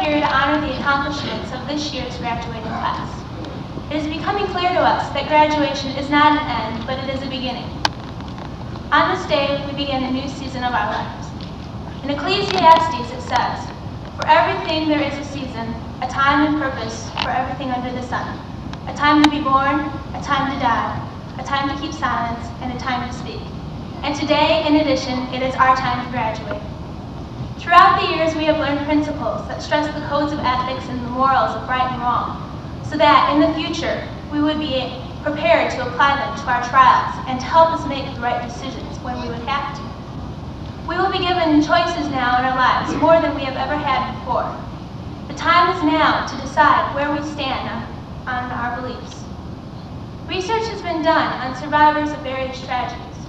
here to honor the accomplishments of this year's graduating class. It is becoming clear to us that graduation is not an end, but it is a beginning. On this day, we begin a new season of our lives. In Ecclesiastes, it says, "For everything there is a season, a time and purpose for everything under the sun. A time to be born, a time to die, a time to keep silence, and a time to speak." And today, in addition, it is our time to graduate. Throughout the years, we have learned principles that stress the codes of ethics and the morals of right and wrong, so that in the future, we would be prepared to apply them to our trials and to help us make the right decisions when we would have to. We will be given choices now in our lives more than we have ever had before. The time is now to decide where we stand on our beliefs. Research has been done on survivors of various tragedies.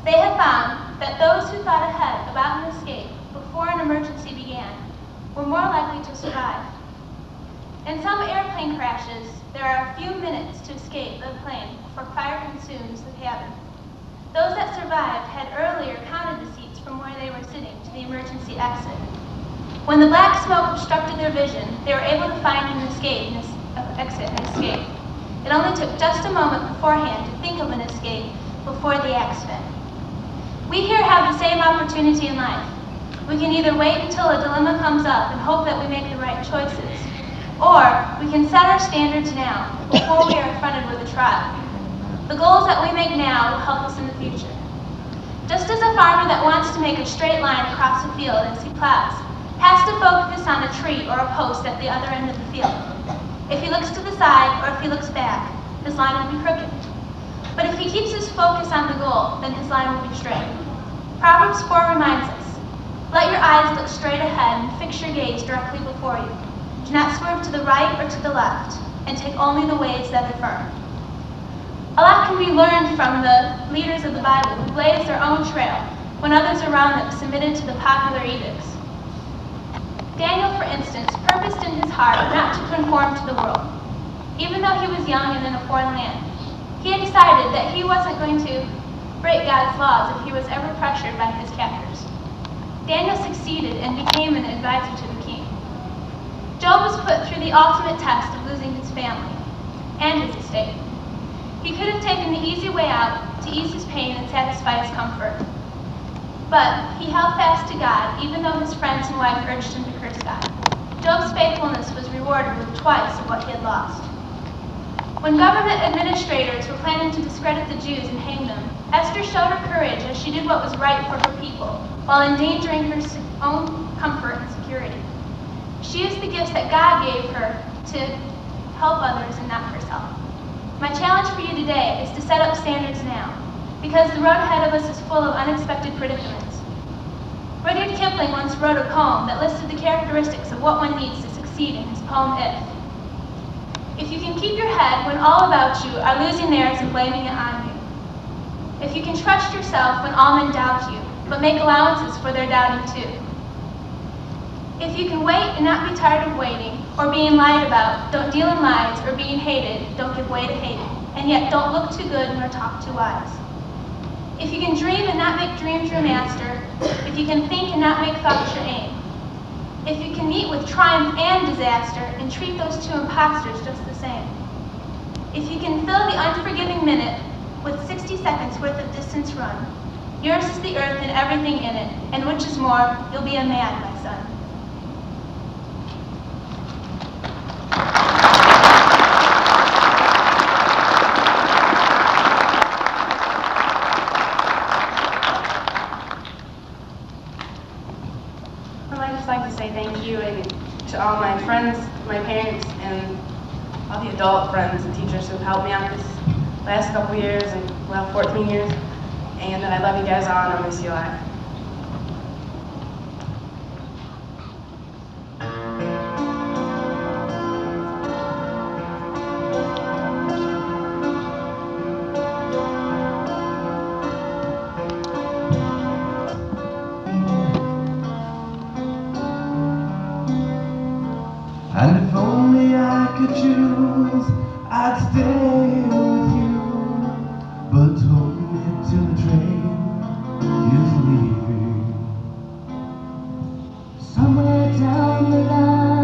They have found that those who thought ahead about an escape before an emergency began were more likely to survive. In some airplane crashes, there are a few minutes to escape the plane before fire consumes the cabin. Those that survived had earlier counted the seats from where they were sitting to the emergency exit. When the black smoke obstructed their vision, they were able to find an exit and escape. It only took just a moment beforehand to think of an escape before the accident. We here have the same opportunity in life. We can either wait until a dilemma comes up and hope that we make the right choices, or we can set our standards now before we are confronted with a trial. The goals that we make now will help us in the future. Just as a farmer that wants to make a straight line across a field as he plows has to focus on a tree or a post at the other end of the field. If he looks to the side or if he looks back, his line will be crooked. But if he keeps his focus on the goal, then his line will be straight. Proverbs 4 reminds us, "Let your eyes look straight ahead and fix your gaze directly before you. Do not swerve to the right or to the left, and take only the ways that are firm." A lot can be learned from the leaders of the Bible who blazed their own trail when others around them submitted to the popular edicts. Daniel, for instance, purposed in his heart not to conform to the world. Even though he was young and in a foreign land, he had decided that he wasn't going to break God's laws if he was ever pressured by his captors. Daniel succeeded and became an advisor to the king. Job was put through the ultimate test of losing his family and his estate. He could have taken the easy way out to ease his pain and satisfy his comfort. But he held fast to God, even though his friends and wife urged him to curse God. Job's faithfulness was rewarded with twice of what he had lost. When government administrators were planning to discredit the Jews and hang them, Esther showed her courage as she did what was right for her people, while endangering her own comfort and security. She used the gifts that God gave her to help others and not herself. My challenge for you today is to set up standards now, because the road ahead of us is full of unexpected predicaments. Rudyard Kipling once wrote a poem that listed the characteristics of what one needs to succeed in his poem If you can keep your head when all about you are losing theirs and blaming it on you. If you can trust yourself when all men doubt you, but make allowances for their doubting too. If you can wait and not be tired of waiting, or being lied about, don't deal in lies, or being hated, don't give way to hate, and yet don't look too good nor talk too wise. If you can dream and not make dreams your master, if you can think and not make thoughts your aim, if you can meet with triumph and disaster and treat those two imposters just the same, if you can fill the unforgiving minute with 60 seconds worth of distance run, yours is the earth and everything in it, and which is more, you'll be a man, my son. I'd just like to say thank you to all my friends, my parents, and all the adult friends and teachers who have helped me out this last couple years, and 14 years, and that I love you guys all and I miss you a lot. And if only I could choose, I'd stay with you. But hold me till the train is leaving. Somewhere down the line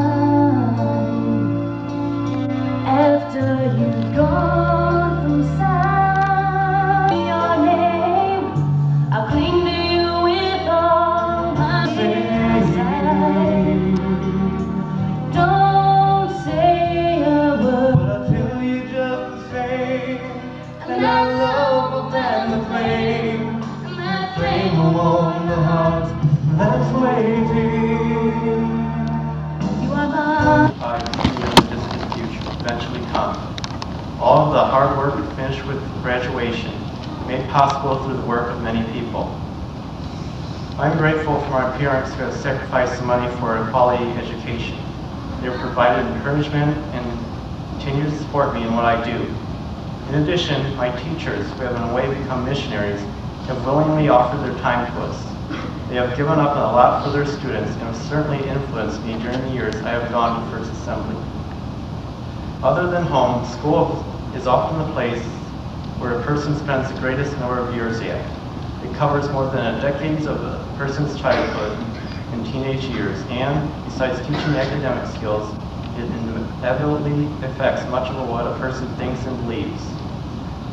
possible through the work of many people. I'm grateful for my parents who have sacrificed some money for a quality education. They have provided encouragement and continue to support me in what I do. In addition, my teachers, who have in a way become missionaries, have willingly offered their time to us. They have given up a lot for their students and have certainly influenced me during the years I have gone to First Assembly. Other than home, school is often the place where a person spends the greatest number of years at. It covers more than a decade of a person's childhood and teenage years, and besides teaching academic skills, it inevitably affects much of what a person thinks and believes.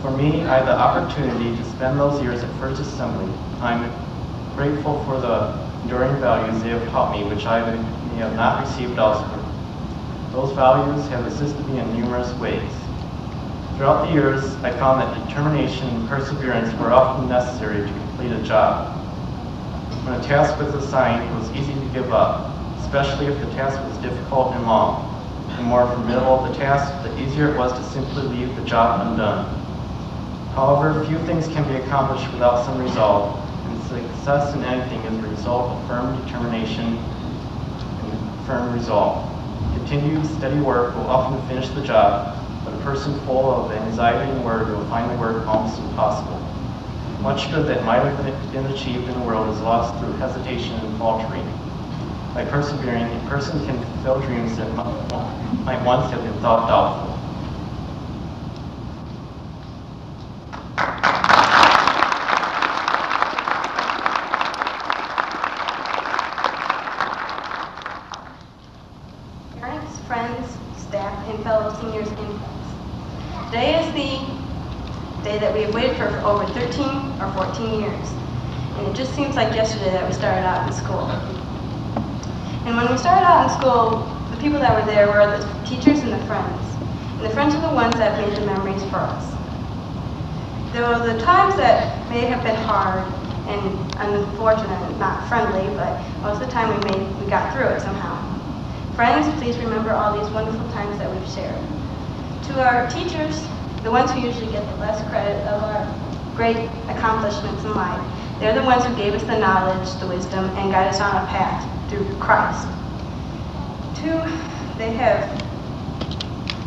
For me, I had the opportunity to spend those years at First Assembly. I'm grateful for the enduring values they have taught me, which I may have not received elsewhere. Those values have assisted me in numerous ways. Throughout the years, I found that determination and perseverance were often necessary to complete a job. When a task was assigned, it was easy to give up, especially if the task was difficult and long. The more formidable the task, the easier it was to simply leave the job undone. However, few things can be accomplished without some resolve, and success in anything is the result of firm determination and firm resolve. Continued, steady work will often finish the job, but a person full of anxiety and worry will find the work almost impossible. Much good that might have been achieved in the world is lost through hesitation and faltering. By persevering, a person can fulfill dreams that might once have been thought doubtful. Parents, friends, staff, and fellow seniors and friends. Today is the day that we have waited for over 13 or 14 years. And it just seems like yesterday that we started out in school. And when we started out in school, the people that were there were the teachers and the friends. And the friends are the ones that made the memories for us. There were the times that may have been hard and unfortunate and not friendly, but most of the time we got through it somehow. Friends, please remember all these wonderful times that we've shared. To our teachers, the ones who usually get the less credit of our great accomplishments in life, they're the ones who gave us the knowledge, the wisdom, and guided us on a path through Christ.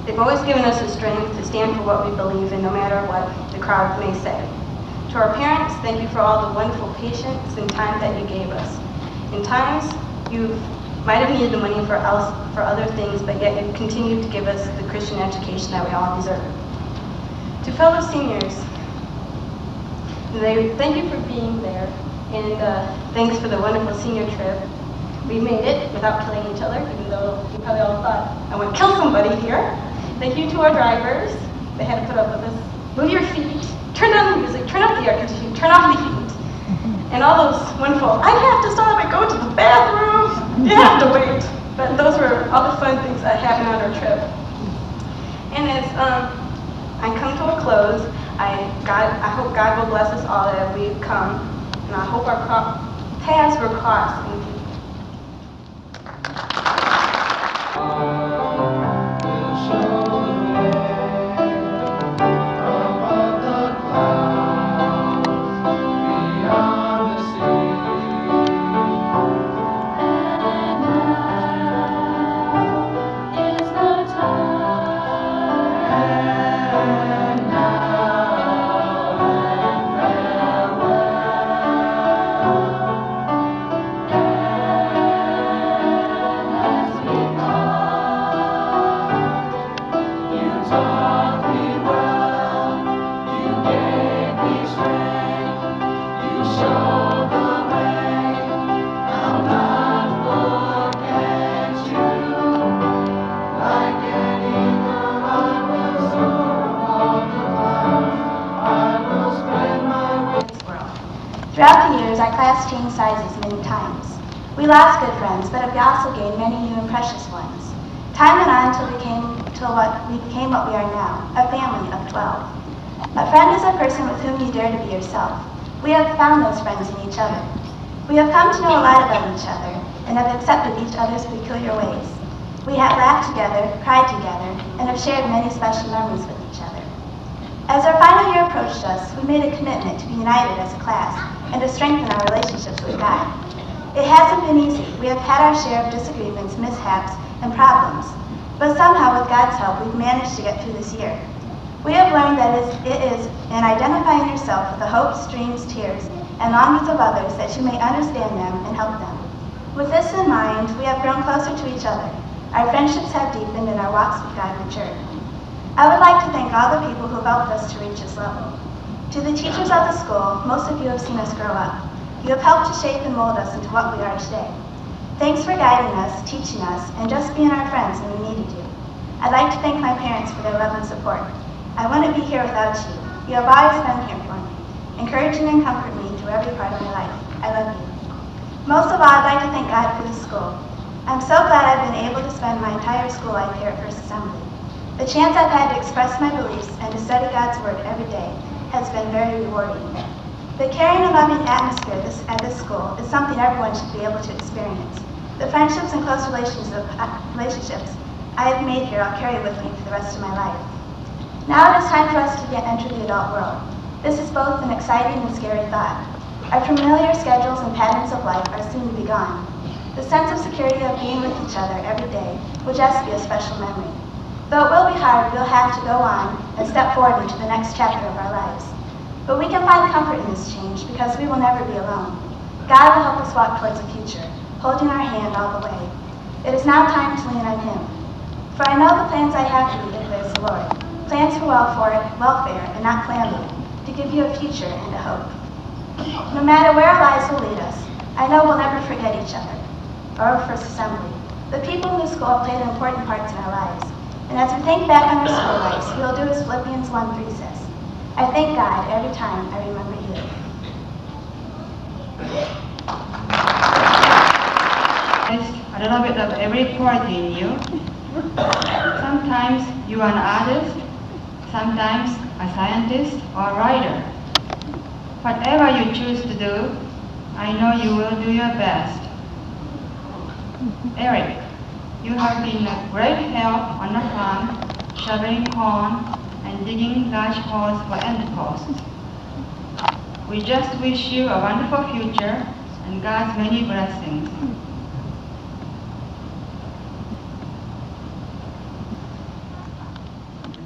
They've always given us the strength to stand for what we believe in, no matter what the crowd may say. To our parents, thank you for all the wonderful patience and time that you gave us. In times, you might have needed the money for other things, but yet you continued to give us the Christian education that we all deserve. To fellow seniors, thank you for being there, and thanks for the wonderful senior trip. We made it without killing each other, even though you probably all thought, I want to kill somebody here. Thank you to our drivers. They had to put up with us. Move your feet, turn down the music, turn up the air conditioning, turn off the heat. And all those wonderful, I have to stop and go to the bathroom. You have to wait. But those were all the fun things that happened on our trip. And as I come to a close, I hope God will bless us all that we've come, and I hope our paths were crossed in the future. Throughout the years, our class changed sizes many times. We lost good friends, but we also gained many new and precious ones. Time went on until we became what we are now, a family of 12. A friend is a person with whom you dare to be yourself. We have found those friends in each other. We have come to know a lot about each other and have accepted each other's peculiar ways. We have laughed together, cried together, and have shared many special memories with each other. As our final year approached us, we made a commitment to be united as a class and to strengthen our relationships with God. It hasn't been easy. We have had our share of disagreements, mishaps, and problems. But somehow, with God's help, we've managed to get through this year. We have learned that it is in identifying yourself with the hopes, dreams, tears, and longings of others that you may understand them and help them. With this in mind, we have grown closer to each other. Our friendships have deepened and our walks with God matured. I would like to thank all the people who helped us to reach this level. To the teachers of the school, most of you have seen us grow up. You have helped to shape and mold us into what we are today. Thanks for guiding us, teaching us, and just being our friends when we needed you. I'd like to thank my parents for their love and support. I wouldn't be here without you. You have always been here for me, encouraging and comforting me through every part of my life. I love you. Most of all, I'd like to thank God for this school. I'm so glad I've been able to spend my entire school life here at First Assembly. The chance I've had to express my beliefs and to study God's Word every day has been very rewarding. The caring and loving atmosphere at this school is something everyone should be able to experience. The friendships and close relationships I have made here I'll carry with me for the rest of my life. Now it is time for us to enter the adult world. This is both an exciting and scary thought. Our familiar schedules and patterns of life are soon to be gone. The sense of security of being with each other every day will just be a special memory. Though it will be hard, we'll have to go on and step forward into the next chapter of our lives. But we can find comfort in this change because we will never be alone. God will help us walk towards the future, holding our hand all the way. It is now time to lean on Him. For I know the plans I have for you, declares the Lord. Plans for welfare and not calamity, to give you a future and a hope. No matter where our lives will lead us, I know we'll never forget each other, or First Assembly. The people in this school have played important parts in our lives, and as we think back on our school lives, we will do as Philippians 1:3 says, I thank God every time I remember you. A little bit of every quality in you. Sometimes you are an artist, sometimes a scientist or a writer. Whatever you choose to do, I know you will do your best. Eric, you have been a great help on the farm, shoveling corn and digging large holes for end posts. We just wish you a wonderful future and God's many blessings.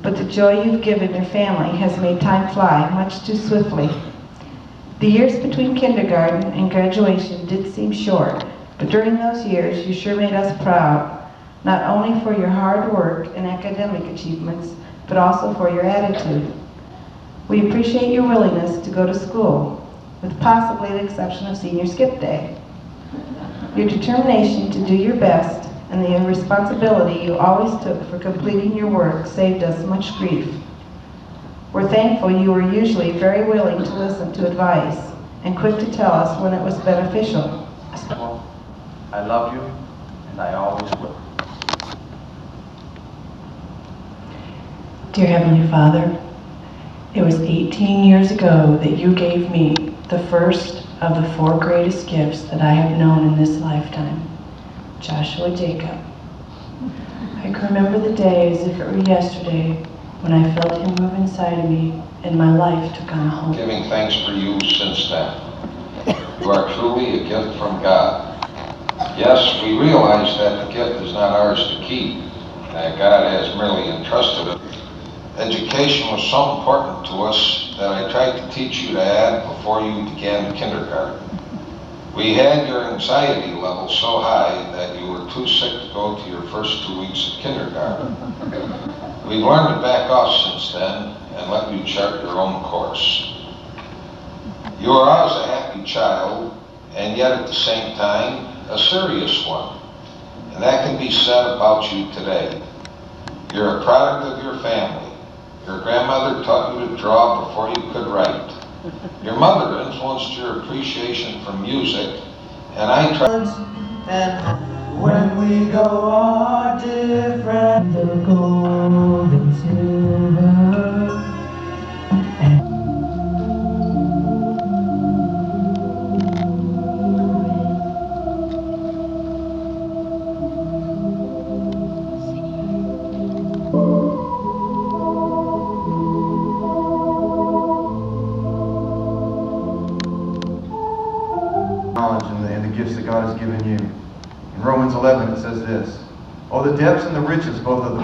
But the joy you've given your family has made time fly much too swiftly. The years between kindergarten and graduation did seem short, but during those years you sure made us proud, not only for your hard work and academic achievements, but also for your attitude. We appreciate your willingness to go to school, with possibly the exception of senior skip day. Your determination to do your best and the responsibility you always took for completing your work saved us much grief. We're thankful you were usually very willing to listen to advice and quick to tell us when it was beneficial. I love you, and I always will. Dear Heavenly Father, it was 18 years ago that you gave me the first of the 4 greatest gifts that I have known in this lifetime, Joshua Jacob. I can remember the day as if it were yesterday when I felt him move inside of me and my life took on a hope. Giving thanks for you since then. You are truly a gift from God. Yes, we realize that the gift is not ours to keep, that God has merely entrusted it. Education was so important to us that I tried to teach you to add before you began kindergarten. We had your anxiety level so high that you were too sick to go to your first 2 weeks of kindergarten. We've learned to back off since then and let you chart your own course. You are always a happy child, and yet at the same time, a serious one. And that can be said about you today. You're a product of your family. Your grandmother taught you to draw before you could write. Your mother influenced your appreciation for music, and I tried. And when we go our different, the gold and silver. knowledge and the gifts that God has given you. In Romans 11 it says this, "Oh, the depths and the riches both of the